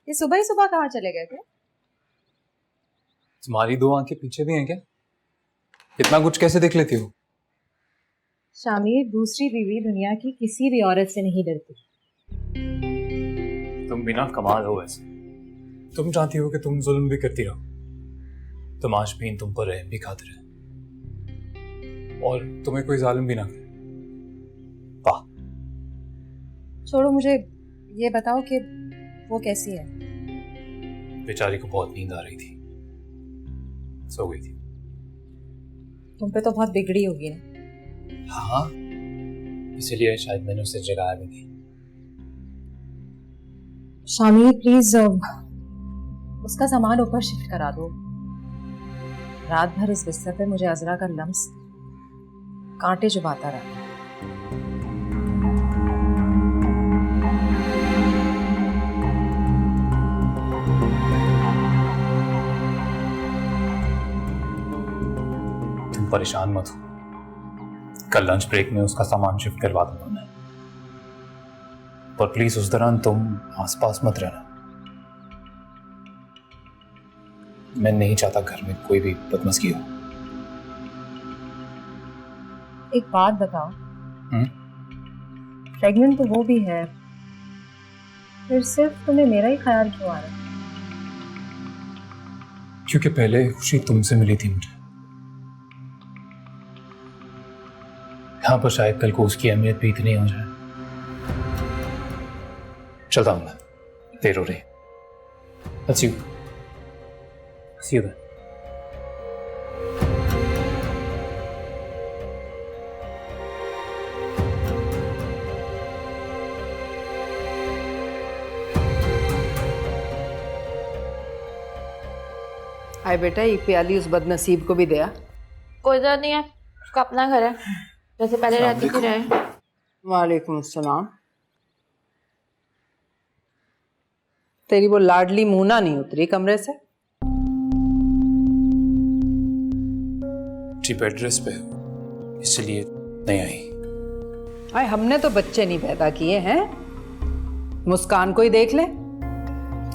ये सुबह ही सुबह कहाँ चले गए थे? तुम्हारी दो आंखें पीछे भी हैं क्या? इतना कुछ कैसे देख लेती हो? शामिर, दूसरी बीवी दुनिया की किसी भी औरत से नहीं डरती। तुम बिना कमाल हो वैसे। तुम चाहती हो कि तुम जुल्म भी करती रहो, तमाशबीन तुम पर रहम भी खाते रहे और तुम्हें कोई जालिम भी ना करे। वाह। छोड़ो, मुझे ये बताओ कि वो कैसी है? बेचारी को बहुत नींद आ रही थी, सो गई थी। तुम पे तो बहुत बिगड़ी होगी ना? हाँ, इसीलिए शायद मैंने उसे जगाया भी नहीं। शामिर प्लीज उसका सामान ऊपर शिफ्ट करा दो। रात भर इस बिस्तर पे मुझे अजरा का लम्स कांटे चुभाता रहा। तुम परेशान मत हो, कल लंच ब्रेक में उसका सामान शिफ्ट करवा दूंगा मैं, पर प्लीज उस दौरान तुम आसपास मत रहना। मैं नहीं चाहता घर में कोई भी बदमस्की हो। एक बात बताओ, प्रेग्नेंट तो वो भी है, फिर सिर्फ तुम्हें मेरा ही ख्याल क्यों आ रहा है? क्योंकि पहले खुशी तुमसे मिली थी मुझे, यहां पर शायद कल को उसकी अहमियत भी इतनी हो जाए। चलता हूं मैं, देर हो रही। Let's see you then. हाय बेटा, ये प्याली उस बदनसीब को भी दिया। कोई जरूरत नहीं है, उसका अपना घर है, जैसे पहले रहती थी रहे। वालेकुम अस्सलाम। तेरी वो लाडली मूना नहीं उतरी कमरे से? जी एड्रेस पे इसलिए नहीं आई। हाय, हमने तो बच्चे नहीं पैदा किए हैं। मुस्कान को ही देख ले,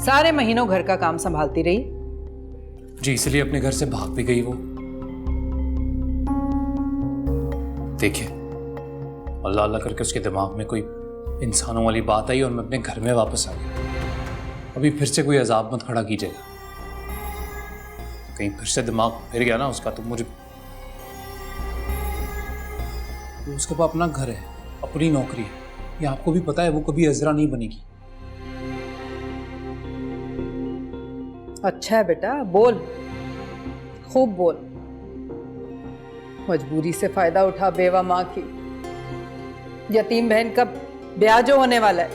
सारे महीनों घर का काम संभालती रही। जी इसलिए अपने घर से भाग भी गई वो। देखिए, अल्लाह अल्लाह करके उसके दिमाग में कोई इंसानों वाली बात आई और मैं अपने घर में वापस आ गया। अभी फिर से कोई अजाब मत खड़ा कीजिएगा, कहीं फिर से दिमाग फिर गया ना उसका तो मुझे। उसके पास अपना घर है, अपनी नौकरी है, ये आपको भी पता है। वो कभी अजरा नहीं बनेगी। अच्छा है बेटा, बोल, खूब बोल। मजबूरी से फायदा उठा बेवा माँ की। यतीम बहन का ब्याह जो होने वाला है,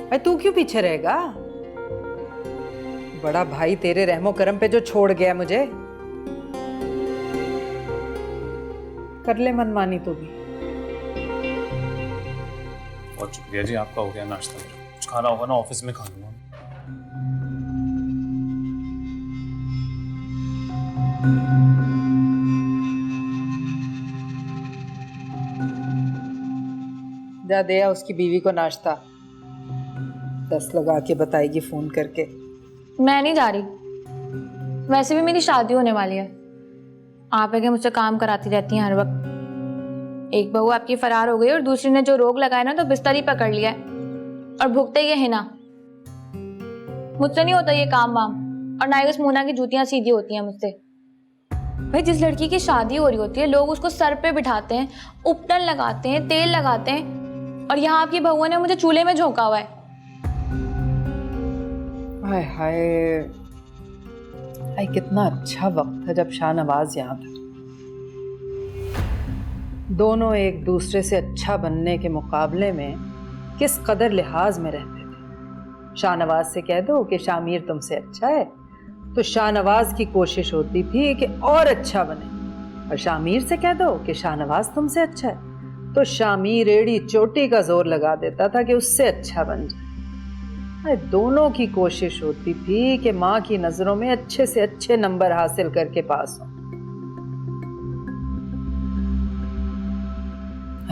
अरे तू क्यों पीछे रहेगा? बड़ा भाई तेरे रहमो करम पे जो छोड़ गया मुझे, कर ले मनमानी तू भी। बहुत शुक्रिया जी, आपका हो गया नाश्ता। कुछ खाना होगा ना ऑफिस में खा लूंगा। जा दिया उसकी बीवी को नाश्ता, 10 लगा के बताएगी फोन करके। मैं नहीं जा रही, वैसे भी मेरी शादी होने वाली है। आप है कि मुझसे काम कराती रहती हैं हर वक्त। एक बहू आपकी फरार हो गई और दूसरी ने जो रोग लगाया ना तो बिस्तर ही पकड़ लिया है और भुगते ये है ना। मुझसे नहीं होता ये काम वाम, और ना ही उस मोना की जूतियां सीधी होती हैं मुझसे। भाई, जिस लड़की की शादी हो रही होती है लोग उसको सर पे बिठाते हैं, उपटन लगाते हैं, तेल लगाते हैं, और यहाँ आपकी बहुओं ने मुझे चूल्हे में झोंका हुआ है। हाय हाय हाय, कितना अच्छा वक्त था जब शाहनवाज यहाँ था। दोनों एक दूसरे से अच्छा बनने के मुकाबले में किस कदर लिहाज में रहते थे। शाहनवाज से कह दो कि शामिर तुमसे अच्छा है, तो शाहनवाज की कोशिश होती थी कि और अच्छा बने, और शामिर से कह दो कि शाहनवाज तुमसे अच्छा है, तो शामिर एड़ी चोटी का जोर लगा देता था कि उससे अच्छा बन जाए। दोनों की कोशिश होती थी कि माँ की नजरों में अच्छे से अच्छे नंबर हासिल करके पास हो।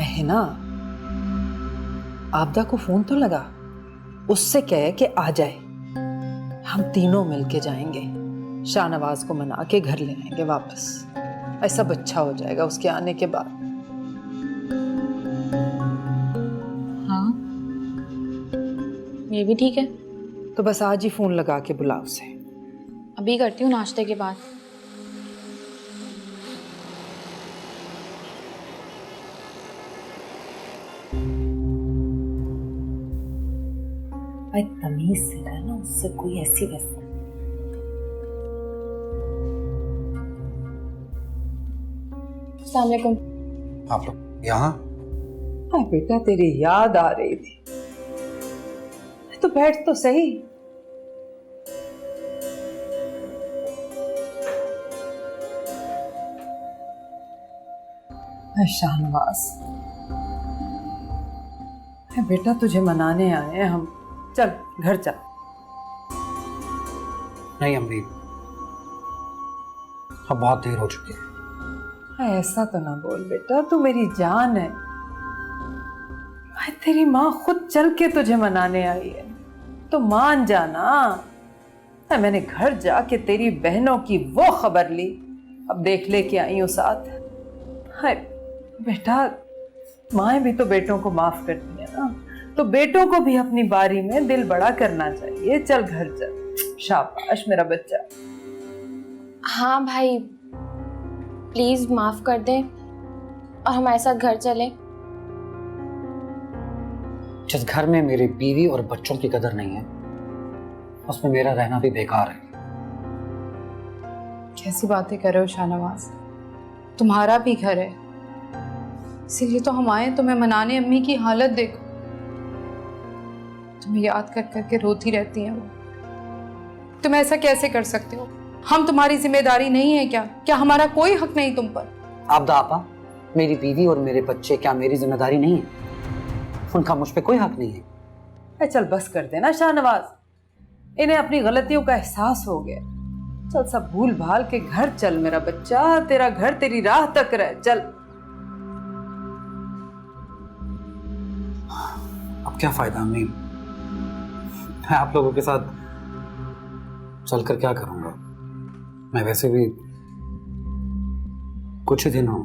है ना, आबदा को फोन तो लगा, उससे कहे कि आ जाए। हम तीनों मिलके जाएंगे, शाहनवाज को मना के घर ले आएंगे वापस। ऐसा अच्छा हो जाएगा उसके आने के बाद। हाँ, ये भी ठीक है। तो बस आज ही फोन लगा के बुला उसे। अभी करती हूँ नाश्ते के बाद। भाई तमीज से रहना, उससे कोई ऐसी वैसी। अस्सलाम वालेकुम। आप लोग यहाँ? हाँ बेटा, तेरी याद आ रही थी। तो बैठ तो सही। शाहनवाज, बेटा तुझे मनाने आए हैं हम। चल घर चल। नहीं अम्मी, अब बहुत देर हो चुकी है। ऐसा तो ना बोल बेटा, तू मेरी जान है। तेरी माँ खुद चल के तुझे मनाने आई है, तो मान जाना। मैंने घर जाके तेरी बहनों की वो खबर ली, अब देख ले के आई हूँ साथ। हाय बेटा, माएँ भी तो बेटों को माफ करती है ना, तो बेटों को भी अपनी बारी में दिल बड़ा करना चाहिए। चल घर चल। शाबाश मेरा बच्चा। हाँ भाई, प्लीज माफ कर दे और हमारे साथ घर चले। जिस घर में मेरी बीवी और बच्चों की कदर नहीं है, उसमें मेरा रहना भी बेकार है। कैसी बातें कर रहे हो शाहनवाज? तुम्हारा भी घर है, इसीलिए तो हम आए तुम्हें मनाने। अम्मी की हालत देखो, तुम्हें याद कर करके रोती रहती हैं वो। तुम ऐसा कैसे कर सकते हो? हम तुम्हारी जिम्मेदारी नहीं है क्या? क्या हमारा कोई हक नहीं तुम पर? आपदा आपा, मेरी बीवी और मेरे बच्चे क्या मेरी जिम्मेदारी नहीं है? उनका मुझ पे कोई हक नहीं है। चल बस कर देना शाहनवाज, इन्हें अपनी गलतियों का एहसास हो गया। चल सब भूल भाल के घर चल मेरा बच्चा, तेरा घर तेरी राह तक रहे। चल। अब क्या फायदा अम्मी, मैं आप लोगों के साथ चलकर क्या करूंगा? मैं वैसे भी कुछ ही दिन हूं।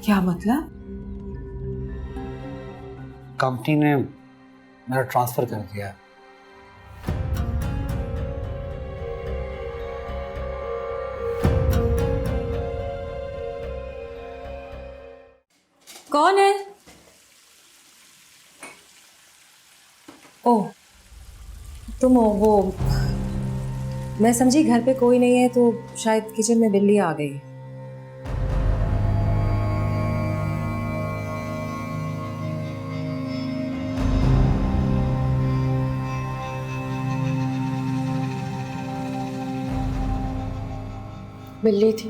क्या मतलब? कंपनी ने मेरा ट्रांसफर कर दिया है। कौन है? ओह, तुम हो। वो मैं समझी घर पे कोई नहीं है, तो शायद किचन में बिल्ली आ गई। बिल्ली थी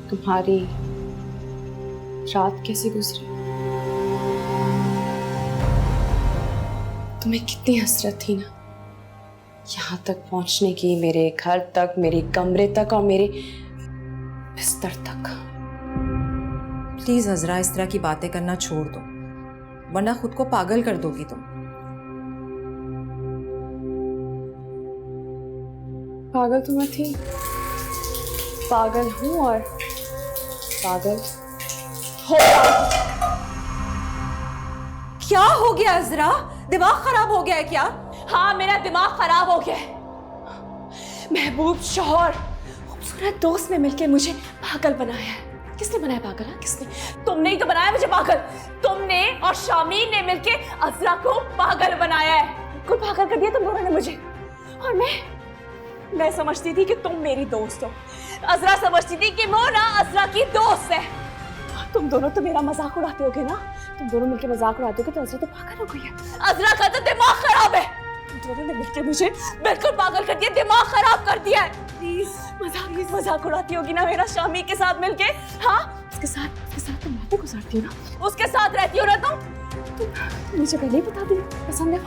तुम्हारी? रात कैसे गुजरी? तुम्हें कितनी हसरत थी ना यहाँ तक पहुंचने की, मेरे घर तक, मेरे कमरे तक और मेरे बिस्तर तक। प्लीज अजरा, इस तरह की बातें करना छोड़ दो, वरना खुद को पागल कर दोगी तुम। पागल तो मैं थी, पागल हूं और पागल हो। क्या हो गया अजरा? दिमाग खराब हो गया है क्या? हाँ, मेरा दिमाग खराब हो गया है। महबूब शौहर, खूबसूरत दोस्त ने मिलकर मुझे पागल बनाया है। किसने बनाया पागल? हाँ, किसने? तुमने ही तो बनाया मुझे पागल। तुमने और शामीर ने मिलकर अजरा को पागल बनाया है। बिल्कुल पागल कर दिया तुम दोनों ने मुझे। और मैं समझती थी कि तुम मेरी दोस्त हो, अजरा समझती थी कि वो ना अजरा की दोस्त है। तुम दोनों तो मेरा मजाक उड़ाते होगे ना, तुम दोनों मिलकर मजाक उड़ाते होगे, तो अजरा तो पागल हो गई है। अजरा का तो दिमाग खराब है। तुम दोनों ने मिलकर मुझे बिल्कुल पागल कर दिया, दिमाग खराब कर दिया है। प्लीज मजाक उड़ाती होगी ना मेरा शामी के साथ मिलके? हाँ, उसके साथ तुम रातें गुजारती हो ना, उसके साथ रहती हो ना तुम मुझे पहले ही बता दी पसंद है।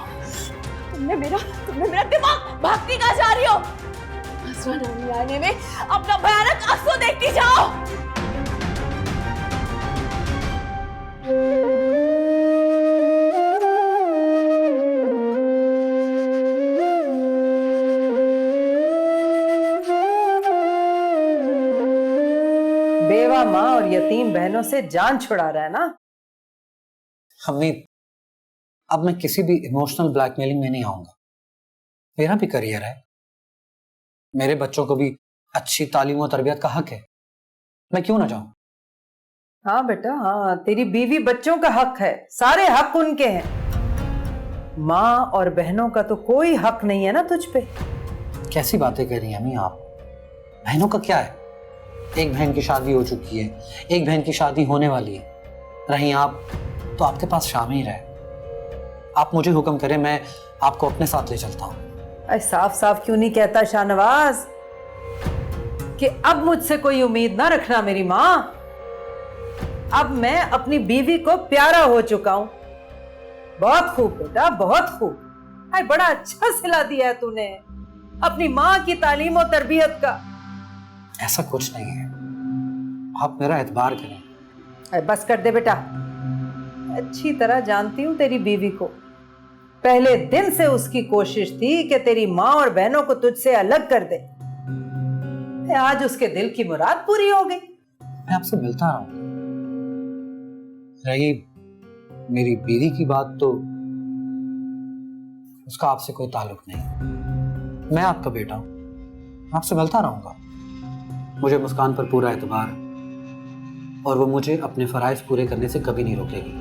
तुमने मेरा दिमाग भागती कहाँ जा रही हो? अजरा नानी आने में अपना भयानक आंसू देखती जाओ। बेवफा माँ और यतीम बहनों से जान छुड़ा रहा है ना। अम्मी, अब मैं किसी भी इमोशनल ब्लैकमेलिंग में नहीं आऊंगा। मेरा भी करियर है, मेरे बच्चों को भी अच्छी तालीम और तरबियत का हक है, मैं क्यों ना जाऊं? हाँ बेटा हाँ, तेरी बीवी बच्चों का हक है, सारे हक उनके हैं। माँ और बहनों का तो कोई हक नहीं है ना तुझ पे। कैसी बातें कर रही हैं अम्मी आप? बहनों का क्या है? एक बहन की शादी हो चुकी है, एक बहन की शादी होने वाली है, रही आप तो आपके पास शामिर है। आप मुझे हुक्म करें, मैं आपको अपने साथ ले चलता हूँ। अरे साफ साफ क्यों नहीं कहता शाहनवाज कि अब मुझसे कोई उम्मीद ना रखना मेरी माँ। अब मैं अपनी बीवी को प्यारा हो चुका हूं। बहुत खूब बेटा, बहुत खूब। अरे बड़ा अच्छा सिला दिया है तूने अपनी माँ की तालीम और तरबियत का। ऐसा कुछ नहीं है, आप मेरा एतबार करें। अरे बस कर दे बेटा, अच्छी तरह जानती हूं तेरी बीवी को। पहले दिन से उसकी कोशिश थी कि तेरी माँ और बहनों को तुझसे अलग कर दे। आज उसके दिल की मुराद पूरी हो गई। मैं आपसे मिलता रहा हूं। रही मेरी बीवी की बात, तो उसका आपसे कोई ताल्लुक नहीं। मैं आपका बेटा हूं, आपसे मिलता रहूंगा। मुझे मुस्कान पर पूरा एतबार है और वो मुझे अपने फराइज पूरे करने से कभी नहीं रोकेगी।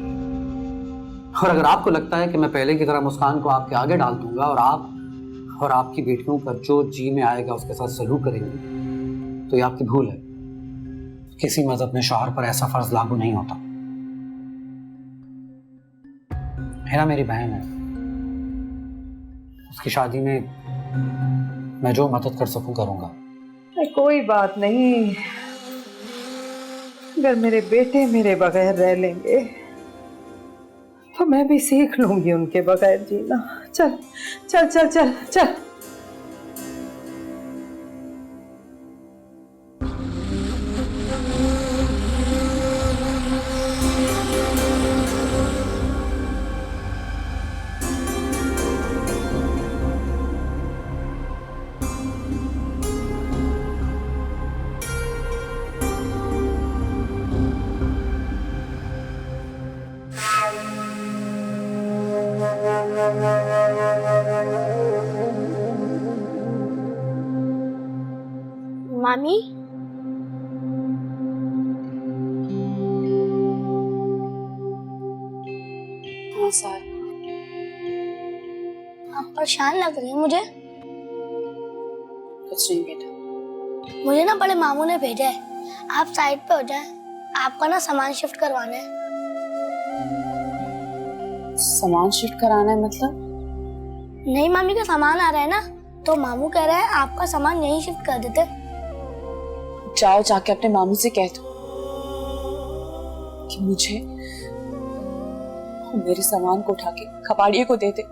और अगर आपको लगता है कि मैं पहले की तरह मुस्कान को आपके आगे डाल दूंगा और आप और आपकी बेटियों पर जो जी में आएगा उसके साथ सलूक करेंगे, तो ये आपकी भूल है। किसी मजहब में शौहर पर ऐसा फर्ज लागू नहीं होता। हेरा मेरी बहन है, उसकी शादी में मैं जो मदद कर सकूं करूंगा। कोई बात नहीं, अगर मेरे बेटे मेरे बगैर रह लेंगे तो मैं भी सीख लूंगी उनके बगैर जीना। चल चल चल चल चल। मामी, हाँ सर, आप परेशान लग रही हैं मुझे। कुछ नहीं बेटा। मुझे ना बड़े मामू ने भेजा है, आप साइड पे हो जाएं, आपका ना सामान शिफ्ट करवाना है। सामान शिफ्ट कराना है मतलब? नहीं मामी का सामान आ रहा है ना, तो मामू कह रहे हैं आपका सामान यहीं शिफ्ट कर देते। जाओ जाके अपने मामू से कह दो कि मुझे मेरे सामान को उठा के कबाड़िए को दे दे।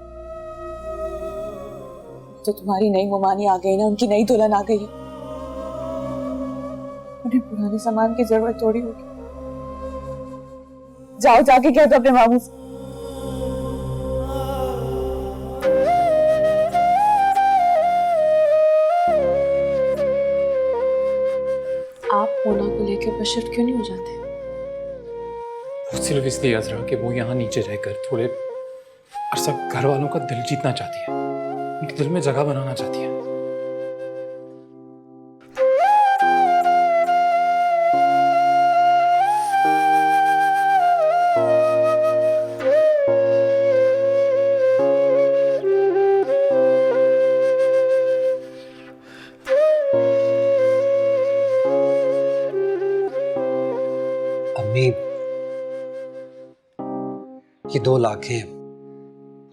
तो तुम्हारी नई मुमानी आ गई ना, उनकी नई दुल्हन आ गई है, उन्हें पुराने सामान की जरूरत थोड़ी होगी। जाओ जाके कह दो अपने मामू से। आप मोना को लेकर बशर क्यों नहीं हो जाते? सिर्फ इसलिए अजरा कि वो यहाँ नीचे रहकर थोड़े अरसा घर वालों का दिल जीतना चाहती है, उनके दिल में जगह बनाना चाहती है। अम्मी, ये 2 लाख हैं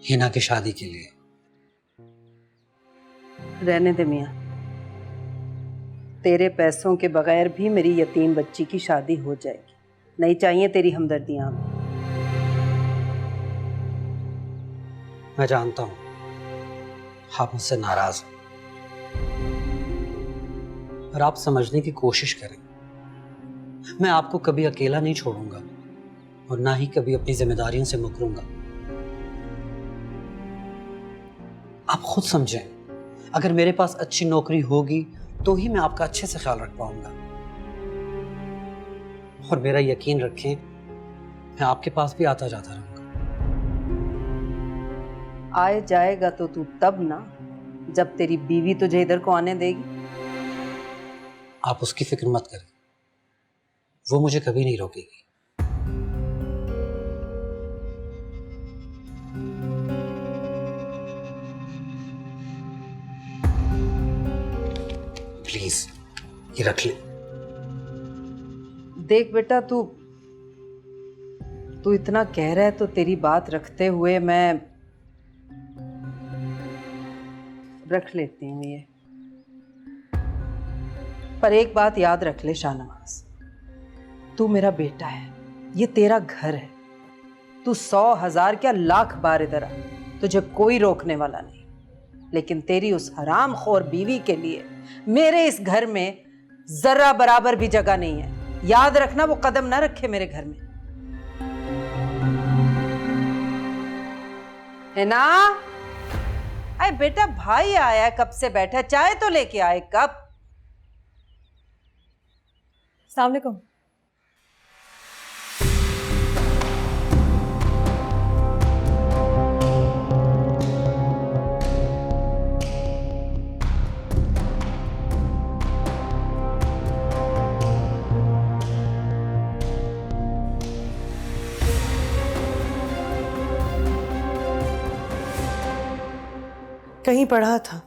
हिना की शादी के लिए। रहने दे मियाँ, तेरे पैसों के बगैर भी मेरी यतीम बच्ची की शादी हो जाएगी। नहीं चाहिए तेरी हमदर्दियां। मैं जानता हूं आप मुझसे नाराज हैं, पर आप समझने की कोशिश करें। मैं आपको कभी अकेला नहीं छोड़ूंगा और ना ही कभी अपनी जिम्मेदारियों से मुकरूंगा। आप खुद समझें, अगर मेरे पास अच्छी नौकरी होगी तो ही मैं आपका अच्छे से ख्याल रख पाऊंगा। और मेरा यकीन रखें, मैं आपके पास भी आता जाता रहूंगा। आए जाएगा तो तू तब ना जब तेरी बीवी तुझे इधर को आने देगी। आप उसकी फिक्र मत करें, वो मुझे कभी नहीं रोकेगी। प्लीज ये रख ले। देख बेटा, तू इतना कह रहा है तो तेरी बात रखते हुए मैं रख लेती हूँ ये। पर एक बात याद रख ले शाहनवाज, तू मेरा बेटा है, ये तेरा घर है। तू 100,000 क्या लाख बार इधर आ, तुझे कोई रोकने वाला नहीं। लेकिन तेरी उस हरामखोर बीवी के लिए मेरे इस घर में जरा बराबर भी जगह नहीं है। याद रखना, वो कदम ना रखे मेरे घर में, है ना? अरे बेटा, भाई आया कब से बैठा, चाय तो लेके आए कब। अस्सलाम वालेकुम। कहीं पढ़ा था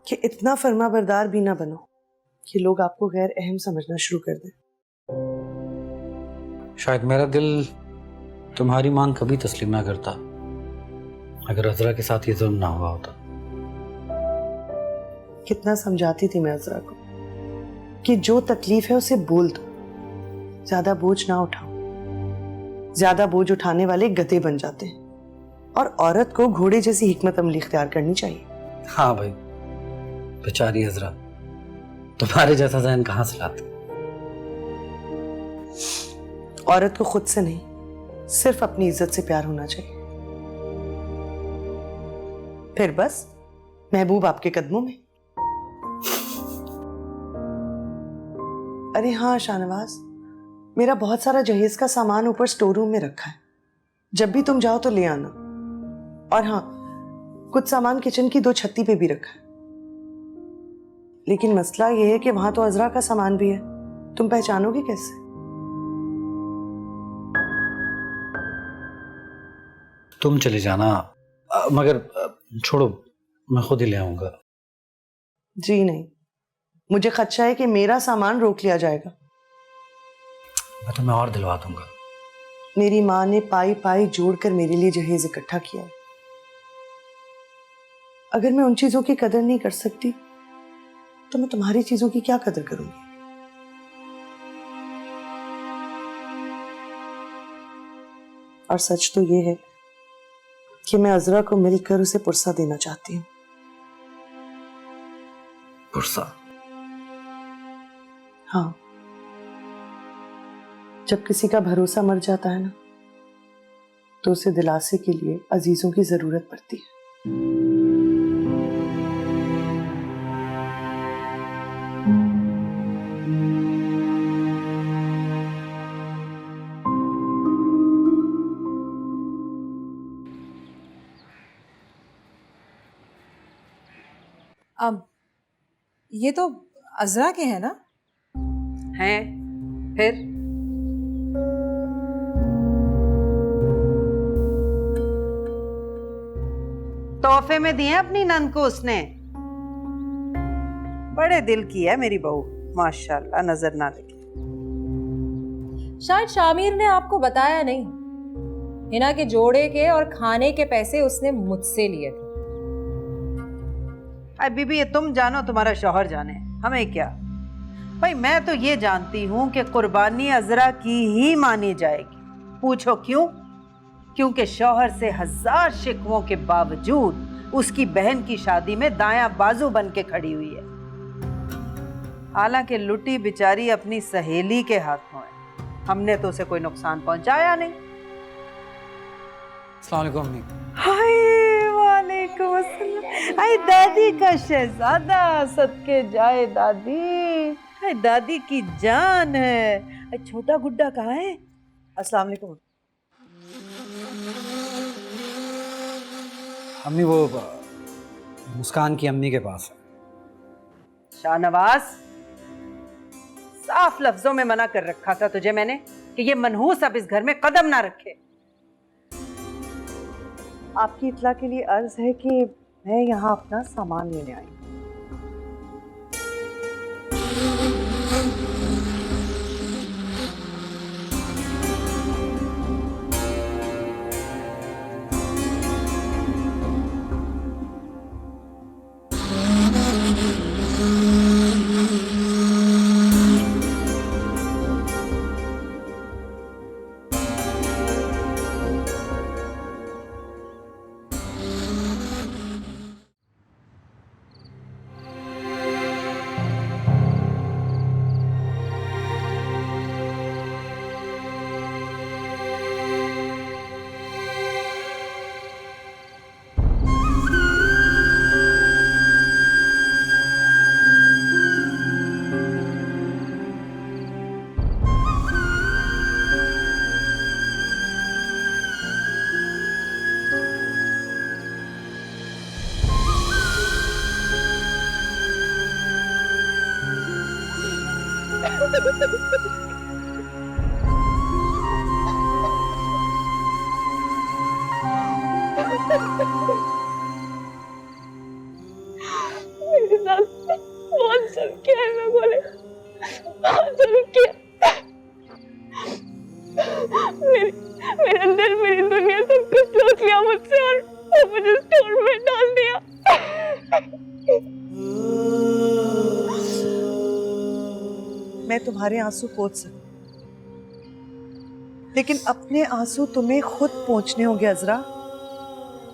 कि इतना फर्माबरदार भी ना बनो कि लोग आपको गैर अहम समझना शुरू कर दें। शायद मेरा दिल तुम्हारी मांग कभी तस्लीम ना करता अगर अजरा के साथ ये जुल्म ना हुआ होता। कितना समझाती थी मैं अजरा को कि जो तकलीफ है उसे बोल दो, ज्यादा बोझ ना उठाओ। ज्यादा बोझ उठाने वाले गधे बन जाते हैं और औरत को घोड़े जैसी हिकमत अमली इख्तियार करनी चाहिए। हाँ भाई, बेचारी अजरा तुम्हारे जैसा ज़हन कहाँ से लाती। औरत को खुद से नहीं, सिर्फ अपनी इज्जत से प्यार होना चाहिए। फिर बस महबूब आपके कदमों में। अरे हाँ शाहनवाज, मेरा बहुत सारा जहेज का सामान ऊपर स्टोर रूम में रखा है, जब भी तुम जाओ तो ले आना। और हाँ, कुछ सामान किचन की 2 छत्ती पे भी रखा है। लेकिन मसला यह है कि वहां तो अजरा का सामान भी है, तुम पहचानोगे कैसे? तुम चले जाना, मगर छोड़ो, मैं खुद ही ले आऊंगा। जी नहीं, मुझे खदशा है कि मेरा सामान रोक लिया जाएगा। मैं तुम्हें और दिलवा दूंगा। मेरी माँ ने पाई पाई जोड़कर मेरे लिए जहेज इकट्ठा किया है। अगर मैं उन चीजों की कदर नहीं कर सकती तो मैं तुम्हारी चीजों की क्या कदर करूंगी? और सच तो ये है कि मैं अजरा को मिलकर उसे पुरसा देना चाहती हूँ। पुरसा? हाँ, जब किसी का भरोसा मर जाता है ना, तो उसे दिलासे के लिए अजीजों की जरूरत पड़ती है। अब ये तो अजरा के हैं ना? हैं? फिर तोहफे में दिए अपनी नंद को उसने। बड़े दिल की है मेरी बहू, माशाल्लाह, नजर ना लगे। शायद शामिर ने आपको बताया नहीं, हिना के जोड़े के और खाने के पैसे उसने मुझसे लिए थे। अभी भी ये तुम जानो, तुम्हारा शौहर जाने, हमें क्या। भाई मैं तो ये जानती हूँ कि कुर्बानी अजरा की ही मानी जाएगी। पूछो क्यों? क्योंकि शौहर से 1000 शिकवों के बावजूद उसकी बहन की शादी में दायां बाजू बन के खड़ी हुई है। हालांकि लुटी बेचारी अपनी सहेली के हाथों है, हमने तो उसे कोई नुकसान पहुंचाया नहीं। अस्सलाम वालेकुम अम्मी। हाय वालेकुम अस्सलाम। हाय दादी का शहजादा, सदके जाए दादी। हाय दादी की जान है। छोटा गुड्डा कहाँ है? अस्सलाम वालेकुम। अम्मी वो मुस्कान की अम्मी के पास है। शाहनवाज, साफ लफ्जों में मना कर रखा था तुझे मैंने कि ये मनहूस अब इस घर में कदम ना रखे। आपकी इत्ला के लिए अर्ज है कि मैं यहाँ अपना सामान लेने आई। मेरे साथ बहुत जुल्म किया है, मैं बोले बहुत जुल्म किया। मेरे अंदर मेरी दुनिया सब कुछ लूट लिया मुझसे और मुझे स्टोर में डाल दिया। मैं तुम्हारे आंसू पोंछ सकती, लेकिन अपने आंसू तुम्हें खुद पोंछने होंगे अजरा।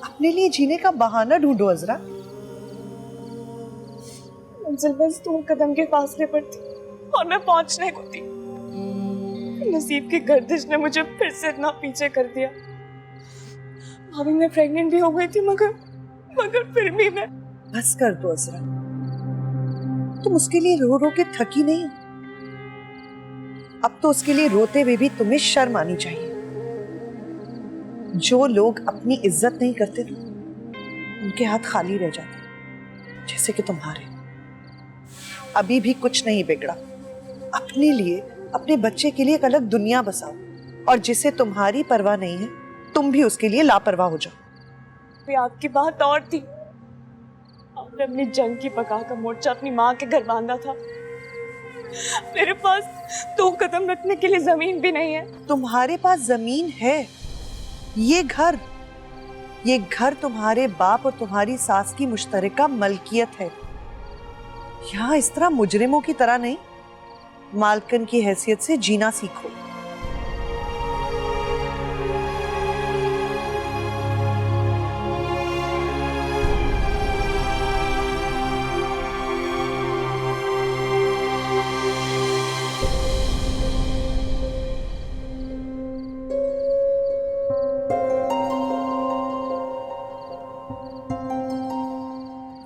अपने लिए जीने का बहाना ढूंढो अजरा। मंजिल बस 2 कदम के फासले पर थी और मैं पहुंचने को थी। नसीब की गर्दिश ने मुझे फिर से इतना पीछे कर दिया। भाभी मैं प्रेग्नेंट भी हो गई थी, मगर फिर भी मैं। बस कर दो अजरा, तुम उसके लिए रो रो के थकी नहीं। अब तो उसके लिए रोते हुए भी तुम्हें शर्म आनी चाहिए। जो लोग अपनी इज्जत नहीं करते ना, उनके हाथ खाली रह जाते, जैसे कि तुम्हारे। अभी भी कुछ नहीं बिगड़ा। अपने लिए, अपने बच्चे के लिए एक अलग दुनिया बसाओ, और जिसे तुम्हारी परवाह नहीं है तुम भी उसके लिए लापरवाह हो जाओ। आपकी बात और थी। आपने अपनी जंग की पका का मोर्चा अपनी माँ के घर बांधा था। मेरे पास 2 कदम रखने के लिए जमीन भी नहीं है। तुम्हारे पास जमीन है। ये घर तुम्हारे बाप और तुम्हारी सास की मुश्तरका मलकियत है। यहाँ इस तरह मुजरिमों की तरह नहीं, मालकन की हैसियत से जीना सीखो।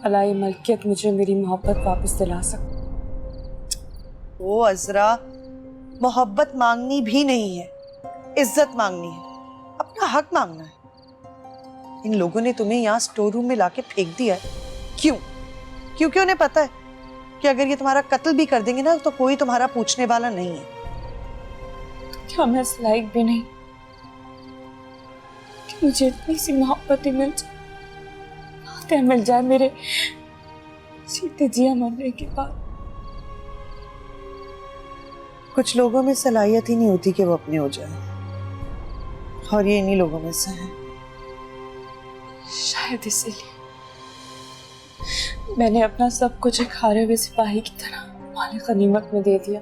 अलाई मलकियत मुझे मेरी मोहब्बत वापस दिला सकती। ओ अजरा, मोहब्बत मांगनी भी नहीं है, इज्जत मांगनी है, अपना हक मांगना है। इन लोगों ने तुम्हें यहाँ स्टोर रूम में लाके फेंक दिया है। क्यों? क्योंकि उन्हें पता है कि अगर ये तुम्हारा कत्ल भी कर देंगे ना, तो कोई तुम्हारा पूछने वाला नहीं है। क्या मैं इस लायक भी नहीं कि मुझे इतनी सी मोहब्बत ही मिल जाए मेरे जीते जिया मरने के बाद। कुछ लोगों में सलाहियत ही नहीं होती कि वो अपने हो जाए, और ये इन्हीं लोगों में से है। शायद इसीलिए मैंने अपना सब कुछ एक हारे हुए सिपाही की तरह माल गनीमत में दे दिया,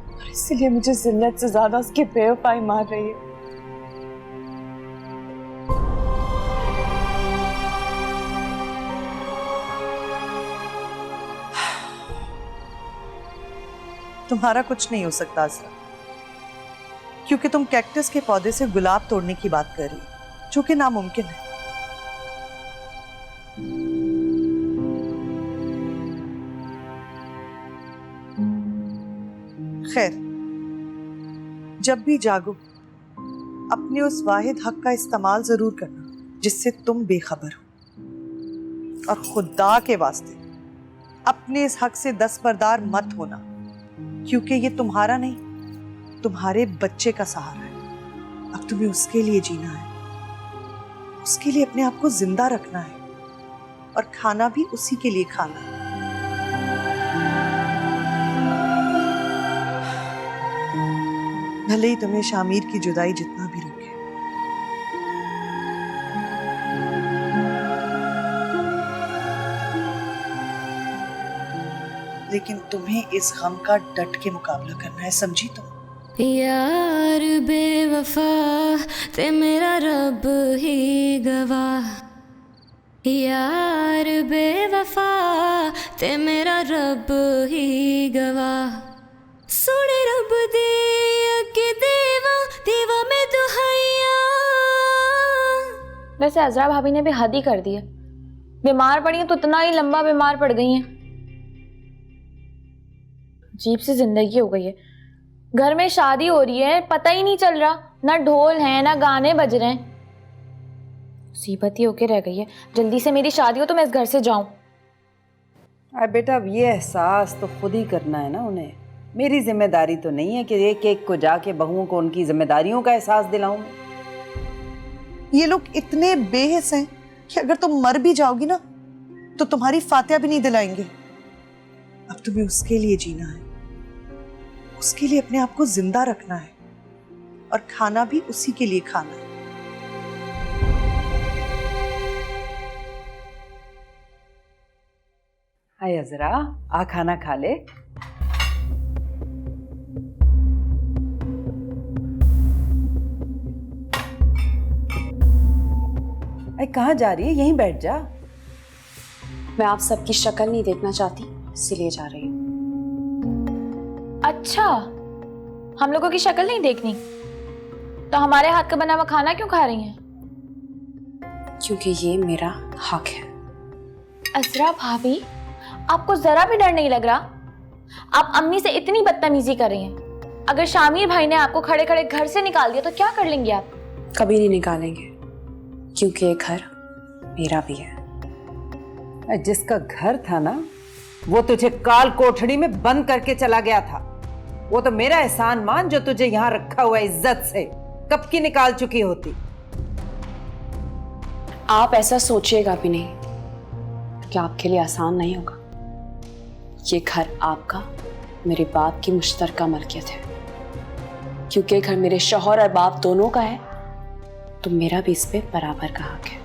और इसीलिए मुझे जिल्लत से ज्यादा उसकी बेवफाई मार रही है। तुम्हारा कुछ नहीं हो सकता अजरा, क्योंकि तुम कैक्टस के पौधे से गुलाब तोड़ने की बात कर रही हो, जो कि नामुमकिन है। खैर, जब भी जागो अपने उस वाहिद हक का इस्तेमाल जरूर करना जिससे तुम बेखबर हो, और खुदा के वास्ते अपने इस हक से दस्तबरदार मत होना, क्योंकि ये तुम्हारा नहीं, तुम्हारे बच्चे का सहारा है। अब तुम्हें उसके लिए जीना है, उसके लिए अपने आप को जिंदा रखना है, और खाना भी उसी के लिए खाना है। भले ही तुम्हें शामिर की जुदाई जितना भी रोके, लेकिन तुम्हें इस गम का डट के मुकाबला करना है, समझी तुम? यार बेवफा ते मेरा रब ही गवाह, यार बेवफा ते मेरा रब ही गवाह, सुने रब दी के देवा देवा में दुहाइया। वैसे अजरा भाभी ने भी हद ही कर दी है, बीमार पड़ी है तो इतना ही लंबा बीमार पड़ गई हैं। अजीब सी जिंदगी हो गई है, घर में शादी हो रही है, पता ही नहीं चल रहा, ना ढोल है ना गाने बज रहे हैं। मुसीबत ही होके रह गई है, जल्दी से मेरी शादी हो तो मैं इस घर से जाऊं। अरे बेटा, अब ये एहसास तो खुद ही करना है ना उन्हें। मेरी जिम्मेदारी तो नहीं है कि एक एक को जाके बहुओं को उनकी जिम्मेदारियों का एहसास दिलाऊं। ये लोग इतने बेहिस हैं कि अगर तुम मर भी जाओगी ना तो तुम्हारी फातिहा भी नहीं दिलाएंगे। अब तुम्हें उसके लिए जीना है, उसके लिए अपने आप को जिंदा रखना है, और खाना भी उसी के लिए खाना है। हाय अजरा, आ खाना खा ले। अरे कहाँ जा रही है? यहीं बैठ जा। मैं आप सबकी शक्ल नहीं देखना चाहती, इसीलिए जा रही हूँ। अच्छा, हम लोगों की शक्ल नहीं देखनी तो हमारे हाथ का बना हुआ खाना क्यों खा रही हैं? क्योंकि ये मेरा हक है। अजरा भाभी, आपको जरा भी डर नहीं लग रहा? आप अम्मी से इतनी बदतमीजी कर रही हैं। अगर शामिर भाई ने आपको खड़े खड़े घर से निकाल दिया तो क्या कर लेंगे आप? कभी नहीं निकालेंगे, क्योंकि ये घर मेरा भी है। जिसका घर था ना, वो तुझे काल कोठड़ी में बंद करके चला गया था। वो तो मेरा एहसान मान जो तुझे यहां रखा हुआ इज्जत से कब की निकाल चुकी होती। आप ऐसा सोचिएगा भी नहीं कि आपके लिए आसान नहीं होगा। ये घर आपका, मेरे बाप की मुश्तरका मलकियत है। क्योंकि घर मेरे शौहर और बाप दोनों का है, तो मेरा भी इस पे बराबर का हक है।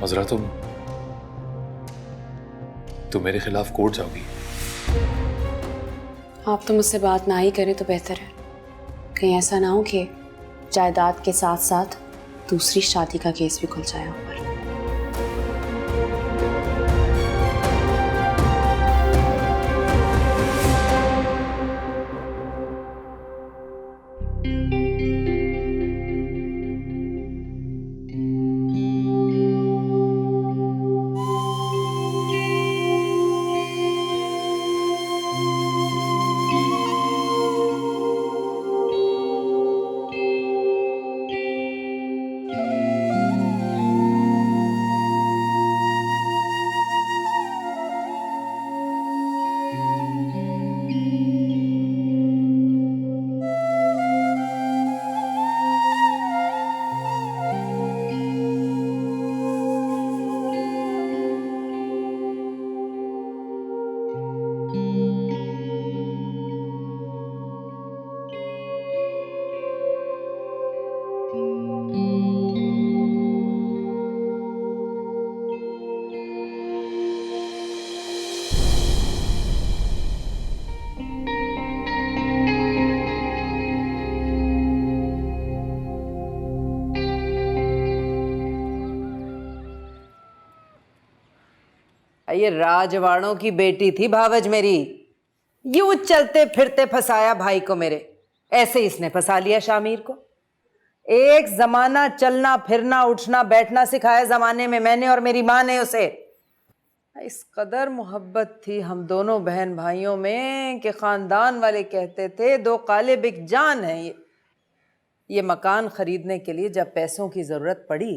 अजरा, तुम मेरे खिलाफ कोर्ट जाओगी? आप तो मुझसे बात ना ही करें तो बेहतर है। कहीं ऐसा ना हो कि जायदाद के साथ साथ दूसरी शादी का केस भी खुल जाए ऊपर। ये राजवाड़ों की बेटी थी भावज मेरी, यूं चलते फिरते फंसाया भाई को मेरे, ऐसे इसने फंसा लिया शामिर को। एक जमाना चलना फिरना उठना बैठना सिखाया जमाने में मैंने और मेरी माँ ने उसे। इस कदर मोहब्बत थी हम दोनों बहन भाइयों में कि खानदान वाले कहते थे 2 काले बिक जान है ये मकान खरीदने के लिए जब पैसों की जरूरत पड़ी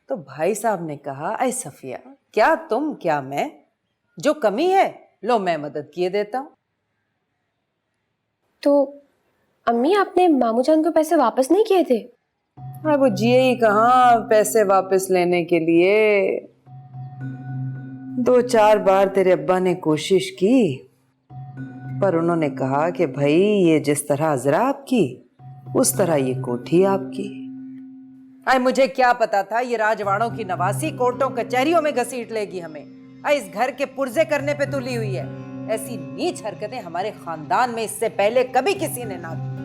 तो भाई साहब ने कहा, ऐ सफिया, क्या तुम क्या मैं, जो कमी है लो मैं मदद किए देता हूं। तो अम्मी आपने मामू जान को पैसे वापस नहीं किए थे? अब वो जिए ही कहाँ पैसे वापस लेने के लिए। 2-4 बार तेरे अब्बा ने कोशिश की पर उन्होंने कहा कि भाई ये जिस तरह अजरा आपकी उस तरह ये कोठी आपकी। अरे मुझे क्या पता था ये राजवाड़ों की नवासी कोर्टों कचहरियों में घसीट लेगी हमें। अरे इस घर के पुर्जे करने पे तुली हुई है। ऐसी नीच हरकतें हमारे खानदान में इससे पहले कभी किसी ने ना की।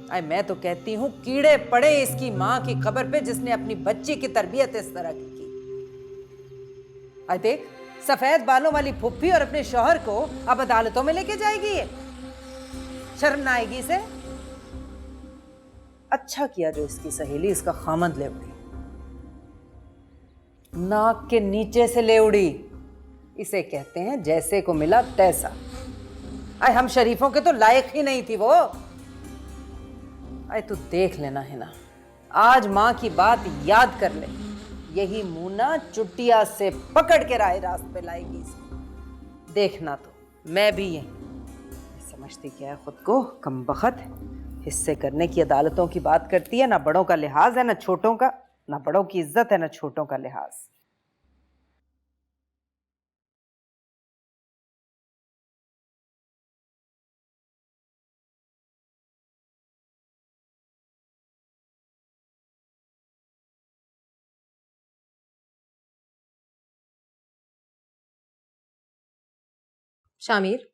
अरे मैं तो कहती हूँ कीड़े पड़े इसकी माँ की खबर पे जिसने अपनी बच्ची की तरबियत इस तरह की। अरे देख, सफेद बालों वाली फुफ्फी और अपने शौहर को अब अदालतों में लेके जाएगी ये। शर्म ना आएगी इसे? अच्छा किया जो इसकी सहेली इसका खामंद ले उड़ी, नाक के नीचे से ले उड़ी। इसे कहते हैं जैसे को मिला तैसा। अरे हम शरीफों के तो लायक ही नहीं थी वो। अरे तू देख लेना है ना, आज माँ की बात याद कर ले, यही मुन्ना चुटिया से पकड़ के राह रास्त पे लाएगी इसे। देखना तो मैं भी यही। समझती क्या है खुद को, कमबख्त। हिस्से करने की अदालतों की बात करती है, ना बड़ों का लिहाज है ना छोटों का, ना बड़ों की इज्जत है ना छोटों का लिहाज। शामिर,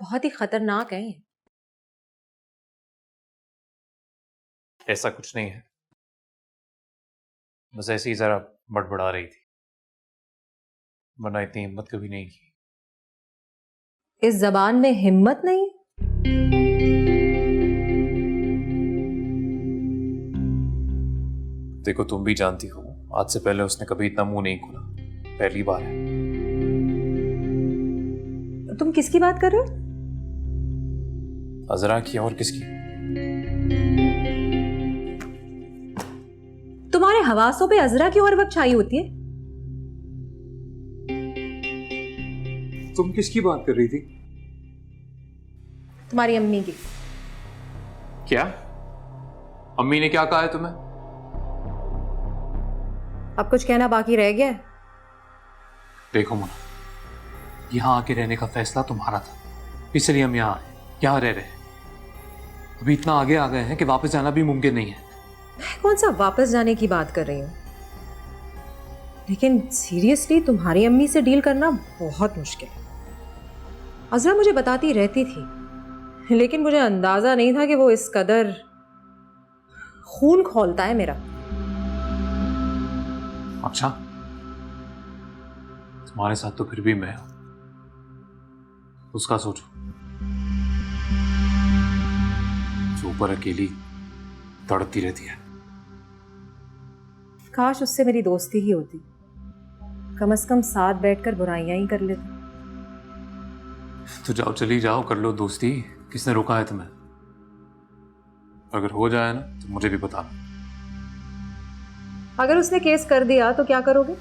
बहुत ही खतरनाक है ये। ऐसा कुछ नहीं है, बस ऐसे ही जरा बड़बड़ा रही थी, वरना इतनी हिम्मत कभी नहीं की। इस जबान में हिम्मत नहीं? देखो तुम भी जानती हो, आज से पहले उसने कभी इतना मुंह नहीं खोला, पहली बार है। तुम किसकी बात कर रहे हो? अजरा की। और किसकी? तुम्हारे हवासों पे अजरा की और वक्त छाई होती है। तुम किसकी बात कर रही थी? तुम्हारी अम्मी की। क्या? अम्मी ने क्या कहा है तुम्हें? अब कुछ कहना बाकी रह गया है? देखो मुन्ना, यहां आके रहने का फैसला तुम्हारा था, इसलिए हम यहाँ आए, यहाँ रह रहे हैं। अभी इतना आगे आ गए हैं कि वापस जाना भी मुमकिन नहीं है। मैं कौन सा वापस जाने की बात कर रही हूँ, लेकिन सीरियसली तुम्हारी अम्मी से डील करना बहुत मुश्किल है। अजरा मुझे बताती रहती थी, लेकिन मुझे अंदाजा नहीं था कि वो इस कदर खून खौलता है मेरा। अच्छा, तुम्हारे साथ तो फिर भी मैं हूं, उसका सोचो जो ऊपर अकेली तड़पती रहती है। काश उससे मेरी दोस्ती ही होती, कम से कम साथ बैठकर बुराइयां ही कर लेते। तो जाओ, चली जाओ, कर लो दोस्ती, किसने रोका है तुम्हें? अगर हो जाए ना तो मुझे भी बताना। अगर उसने केस कर दिया तो क्या करोगे?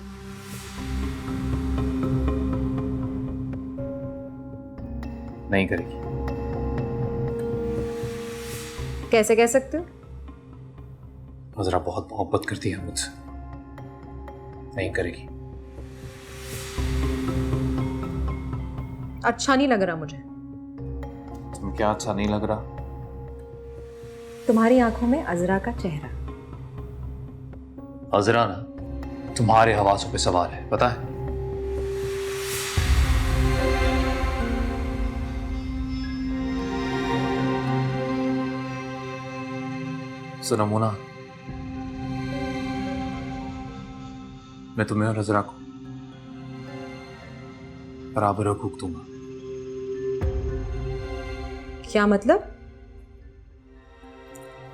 नहीं करेगी। कैसे कह सकते हो? अजरा बहुत मोहब्बत करती है मुझसे, नहीं करेगी। अच्छा नहीं लग रहा मुझे। तुम्हें क्या अच्छा नहीं लग रहा? तुम्हारी आंखों में अजरा का चेहरा। अजरा ना तुम्हारे हवासों पे सवार है, पता है? सुनो मुन्ना, मैं तुम्हें और अजरा को बराबर हकूक दूंगा। क्या मतलब?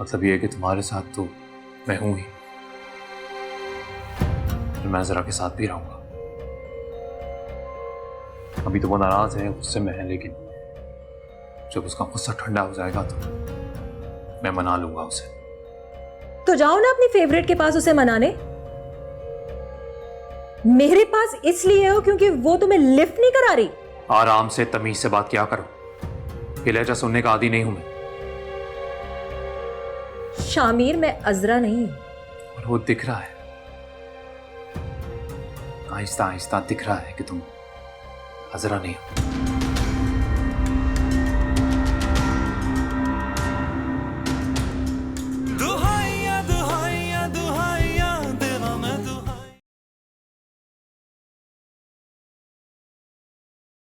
मतलब ये है कि तुम्हारे साथ तो मैं हूं ही, फिर मैं अज़रा के साथ भी रहूंगा। अभी तो वो नाराज है, गुस्से में है, लेकिन जब उसका गुस्सा ठंडा हो जाएगा तो मैं मना लूंगा उसे। तो जाओ ना अपनी फेवरेट के पास उसे मनाने। मेरे पास इसलिए हो क्योंकि वो तुम्हें लिफ्ट नहीं करा रही। आराम से तमीज से बात किया करो, ये लहजा सुनने का आदी नहीं हूं मैं। शामिर, मैं अज़रा नहीं हूं। और वो दिख रहा है, आहिस्ता आहिस्ता दिख रहा है कि तुम अज़रा नहीं हो।